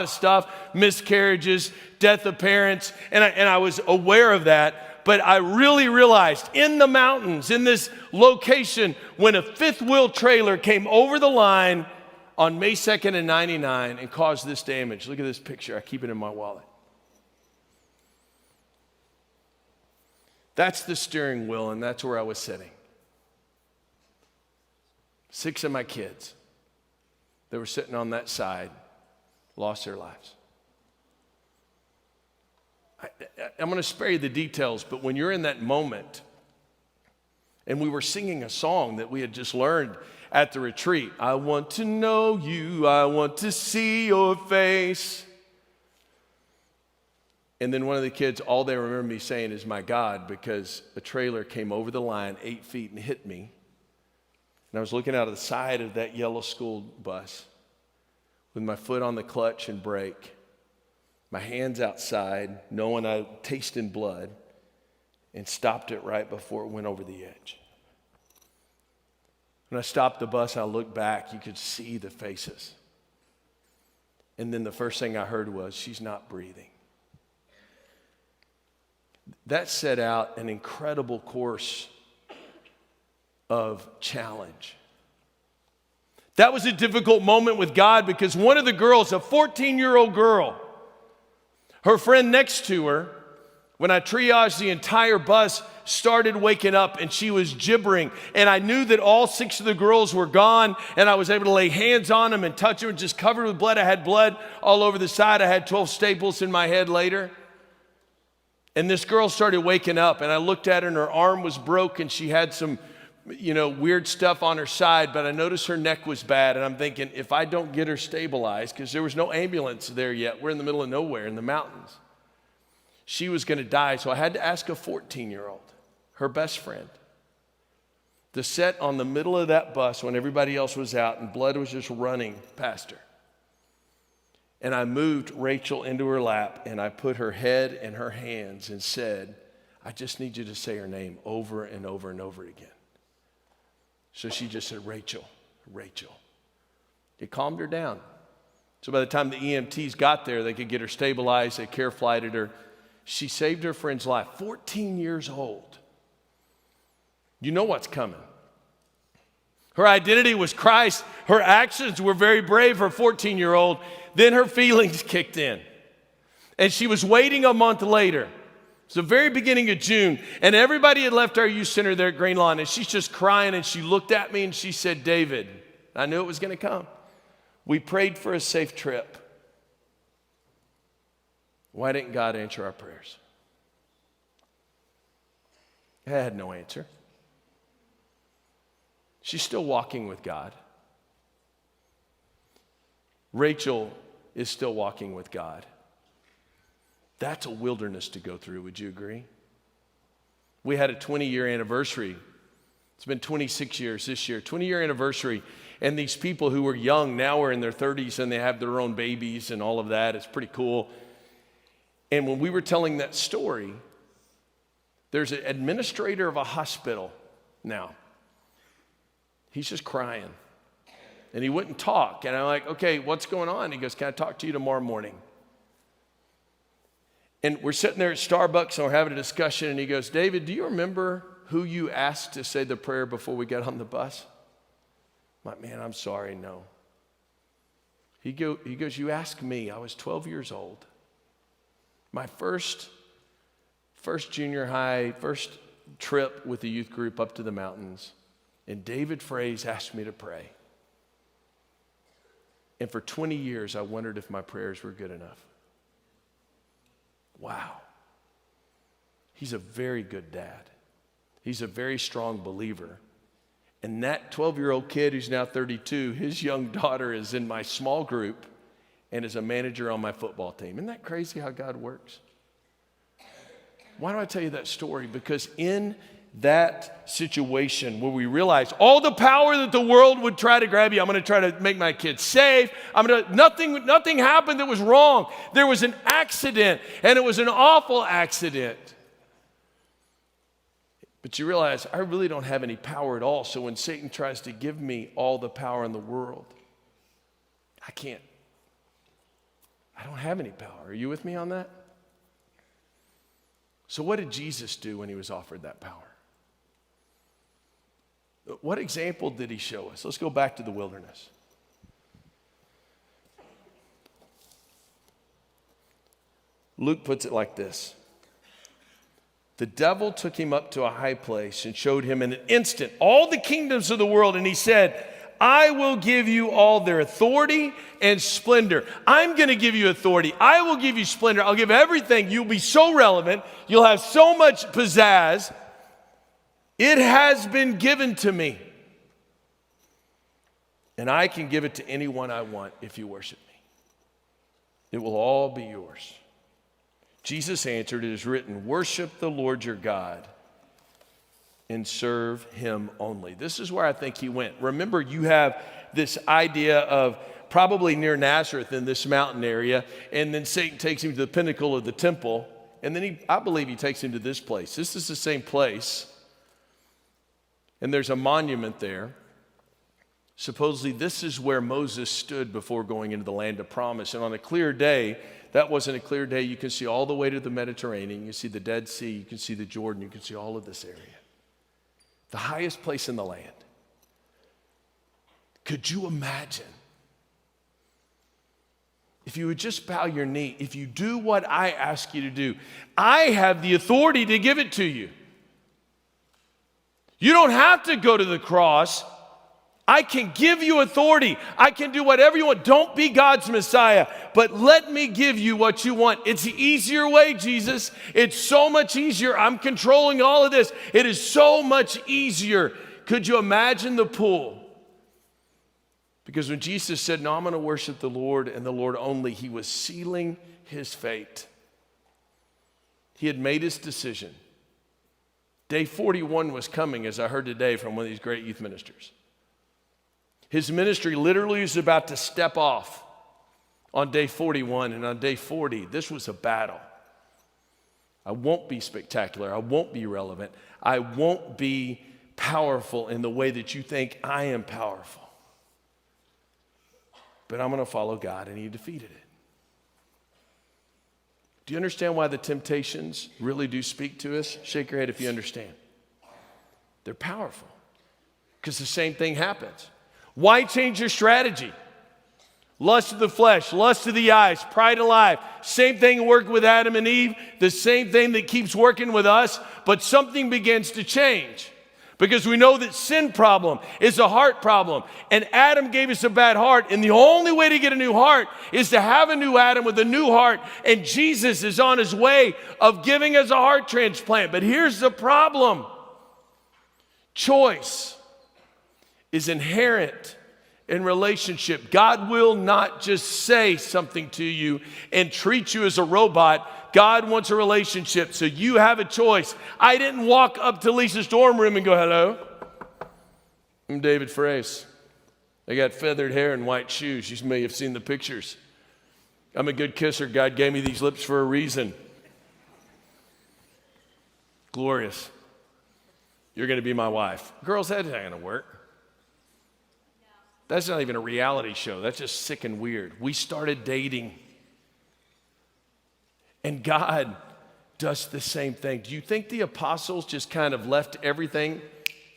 of stuff, miscarriages, death of parents, and I was aware of that, but I really realized in the mountains, in this location, when a fifth wheel trailer came over the line on May 2nd in 99 and caused this damage. Look at this picture. I keep it in my wallet. That's the steering wheel, and that's where I was sitting. 6 of my kids that were sitting on that side lost their lives. I'm going to spare you the details, but when you're in that moment, and we were singing a song that we had just learned at the retreat, I want to know you, I want to see your face. And then one of the kids, all they remember me saying is, my God, because a trailer came over the line 8 feet and hit me. And I was looking out of the side of that yellow school bus with my foot on the clutch and brake, my hands outside, knowing I tasted blood, and stopped it right before it went over the edge. When I stopped the bus, I looked back, you could see the faces. And then the first thing I heard was, she's not breathing. That set out an incredible course of challenge. That was a difficult moment with God because one of the girls, a 14-year-old girl, her friend next to her, when I triaged the entire bus, started waking up and she was gibbering. And I knew that all 6 of the girls were gone, and I was able to lay hands on them and touch them, just covered with blood. I had blood all over the side. I had 12 staples in my head later. And this girl started waking up, and I looked at her, and her arm was broken. She had some, weird stuff on her side, but I noticed her neck was bad. And I'm thinking, if I don't get her stabilized, because there was no ambulance there yet, we're in the middle of nowhere in the mountains, she was going to die. So I had to ask a 14-year-old, her best friend, to sit on the middle of that bus when everybody else was out and blood was just running past her. And I moved Rachel into her lap, and I put her head in her hands and said, I just need you to say her name over and over and over again. So she just said, Rachel, Rachel. It calmed her down. So by the time the EMTs got there, they could get her stabilized. They care flighted her. She saved her friend's life, 14 years old. You know what's coming. Her identity was Christ. Her actions were very brave, her 14-year-old. Then her feelings kicked in. And she was waiting a month later. It's the very beginning of June. And everybody had left our youth center there at Green Lawn. And she's just crying. And she looked at me and she said, David, I knew it was going to come. We prayed for a safe trip. Why didn't God answer our prayers? I had no answer. She's still walking with God. Rachel is still walking with God. That's a wilderness to go through, would you agree? We had a 20-year anniversary. It's been 26 years this year, 20-year anniversary. And these people who were young now are in their 30s and they have their own babies and all of that. It's pretty cool. And when we were telling that story, there's an administrator of a hospital now. He's just crying. And he wouldn't talk. And I'm like, okay, what's going on? He goes, can I talk to you tomorrow morning? And we're sitting there at Starbucks and we're having a discussion. And he goes, David, do you remember who you asked to say the prayer before we got on the bus? I'm like, man, I'm sorry, no. He goes, you asked me. I was 12 years old. My first junior high, first trip with the youth group up to the mountains. And David Fraze asked me to pray. And for 20 years, I wondered if my prayers were good enough. Wow. He's a very good dad. He's a very strong believer. And that 12-year-old kid who's now 32, his young daughter is in my small group and is a manager on my football team. Isn't that crazy how God works? Why do I tell you that story? Because in that situation where we realize all the power that the world would try to grab you, I'm going to try to make my kids safe. Nothing happened that was wrong. There was an accident, and it was an awful accident. But you realize I really don't have any power at all. So when Satan tries to give me all the power in the world, I can't have any power. Are you with me on that? So what did Jesus do when he was offered that power? What example did he show us? Let's go back to the wilderness. Luke puts it like this. The devil took him up to a high place and showed him in an instant all the kingdoms of the world. And he said, I will give you all their authority and splendor. I'm going to give you authority. I will give you splendor. I'll give everything. You'll be so relevant. You'll have so much pizzazz. It has been given to me. And I can give it to anyone I want if you worship me. It will all be yours. Jesus answered, it is written, worship the Lord your God and serve him only. This is where I think he went. Remember, you have this idea of probably near Nazareth in this mountain area, and then Satan takes him to the pinnacle of the temple, and then I believe he takes him to this place. This is the same place, and there's a monument there. Supposedly, this is where Moses stood before going into the land of promise, and on a clear day, that wasn't a clear day. You can see all the way to the Mediterranean. You can see the Dead Sea. You can see the Jordan. You can see all of this area. The highest place in the land. Could you imagine if you would just bow your knee, if you do what I ask you to do, I have the authority to give it to you. You don't have to go to the cross. I can give you authority. I can do whatever you want. Don't be God's Messiah, but let me give you what you want. It's the easier way, Jesus. It's so much easier. I'm controlling all of this. It is so much easier. Could you imagine the pull? Because when Jesus said, no, I'm going to worship the Lord and the Lord only, he was sealing his fate. He had made his decision. Day 41 was coming, as I heard today from one of these great youth ministers. His ministry literally was about to step off on day 41, and on day 40, this was a battle. I won't be spectacular. I won't be relevant. I won't be powerful in the way that you think I am powerful. But I'm going to follow God, and he defeated it. Do you understand why the temptations really do speak to us? Shake your head if you understand. They're powerful because the same thing happens. Why change your strategy? Lust of the flesh, lust of the eyes, pride of life. Same thing worked with Adam and Eve. The same thing that keeps working with us. But something begins to change. Because we know that sin problem is a heart problem. And Adam gave us a bad heart. And the only way to get a new heart is to have a new Adam with a new heart. And Jesus is on his way of giving us a heart transplant. But here's the problem. Choice is inherent in relationship. God will not just say something to you and treat you as a robot. God wants a relationship, so you have a choice. I didn't walk up to Lisa's dorm room and go, hello, I'm David Fraze. I got feathered hair and white shoes. You may have seen the pictures. I'm a good kisser. God gave me these lips for a reason. Glorious. You're going to be my wife. Girls, that's not going to work. That's not even a reality show. That's just sick and weird. We started dating. And God does the same thing. Do you think the apostles just kind of left everything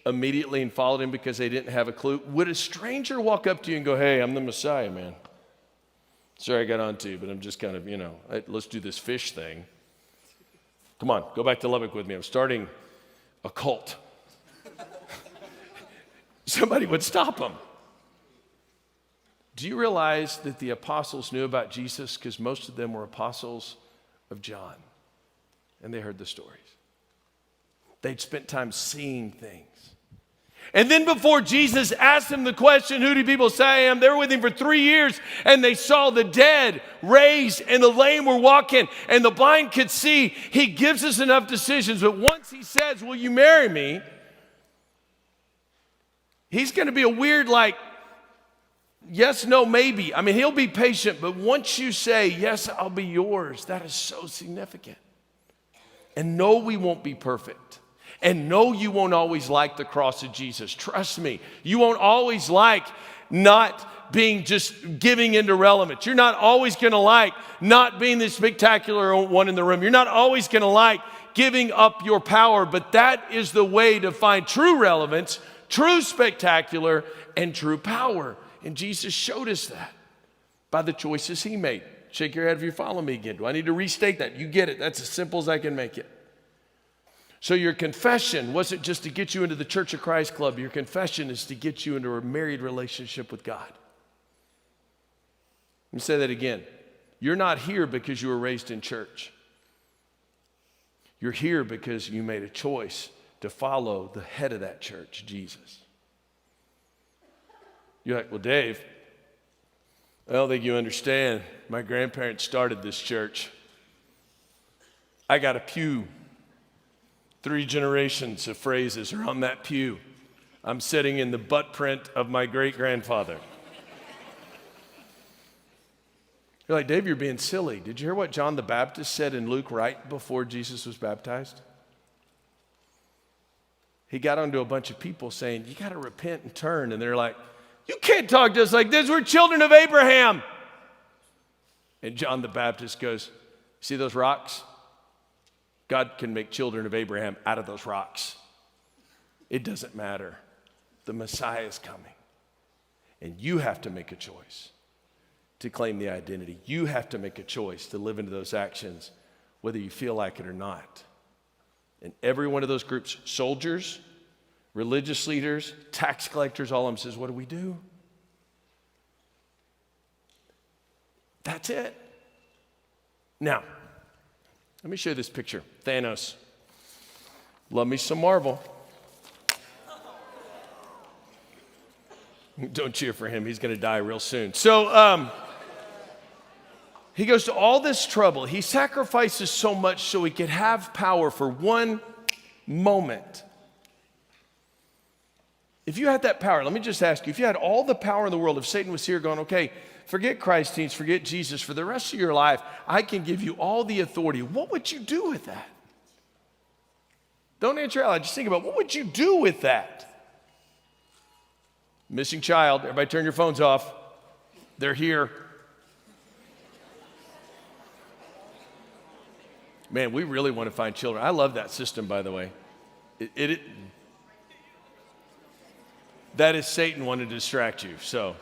immediately and followed him because they didn't have a clue? Would a stranger walk up to you and go, hey, I'm the Messiah, man. Sorry I got on to you, but I'm just kind of, let's do this fish thing. Come on, go back to Lubbock with me. I'm starting a cult. Somebody would stop them. Do you realize that the apostles knew about Jesus because most of them were apostles of John, and they heard the stories. They'd spent time seeing things. And then before Jesus asked them the question, who do people say I am? They were with him for 3 years, and they saw the dead raised, and the lame were walking, and the blind could see. He gives us enough decisions, but once he says, will you marry me? He's going to be a weird, yes, no, maybe. I mean, he'll be patient, but once you say, yes, I'll be yours, that is so significant. And no, we won't be perfect. And no, you won't always like the cross of Jesus. Trust me, you won't always like not being just giving into relevance. You're not always going to like not being the spectacular one in the room. You're not always going to like giving up your power, but that is the way to find true relevance, true spectacular, and true power. And Jesus showed us that by the choices he made. Shake your head if you follow me again. Do I need to restate that? You get it. That's as simple as I can make it. So your confession wasn't just to get you into the Church of Christ club. Your confession is to get you into a married relationship with God. Let me say that again. You're not here because you were raised in church. You're here because you made a choice to follow the head of that church, Jesus. You're like, well, Dave, I don't think you understand. My grandparents started this church. I got a pew. 3 generations of Phrazes are on that pew. I'm sitting in the butt print of my great-grandfather. You're like, Dave, you're being silly. Did you hear what John the Baptist said in Luke right before Jesus was baptized? He got onto a bunch of people saying, you got to repent and turn. And they're like, you can't talk to us like this. We're children of Abraham. And John the Baptist goes, see those rocks? God can make children of Abraham out of those rocks. It doesn't matter. The Messiah is coming. And you have to make a choice to claim the identity. You have to make a choice to live into those actions, whether you feel like it or not. And every one of those groups, soldiers, religious leaders, tax collectors, all of them says, what do we do? That's it. Now, let me show you this picture. Thanos. Love me some Marvel. Don't cheer for him. He's going to die real soon. So he goes to all this trouble. He sacrifices so much so he could have power for one moment. If you had that power, let me just ask you, if you had all the power in the world, if Satan was here going, okay, forget Christ teens, forget Jesus, for the rest of your life, I can give you all the authority. What would you do with that? Don't answer out loud. Just think about, what would you do with that? Missing child. Everybody turn your phones off. They're here. Man, we really want to find children. I love that system, by the way. That is Satan wanting to distract you. So,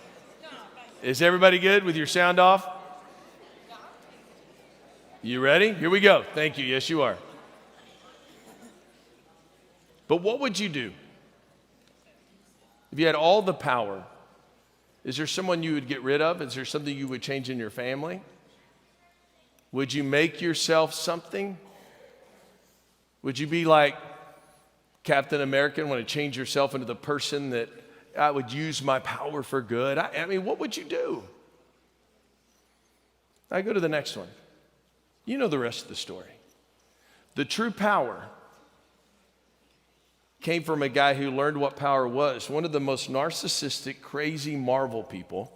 is everybody good with your sound off? You ready? Here we go. Thank you. Yes, you are. But what would you do if you had all the power? Is there someone you would get rid of? Is there something you would change in your family? Would you make yourself something? Would you be like Captain America and want to change yourself into the person that I would use my power for good? I mean, what would you do? I go to the next one. You know the rest of the story. The true power came from a guy who learned what power was. One of the most narcissistic, crazy Marvel people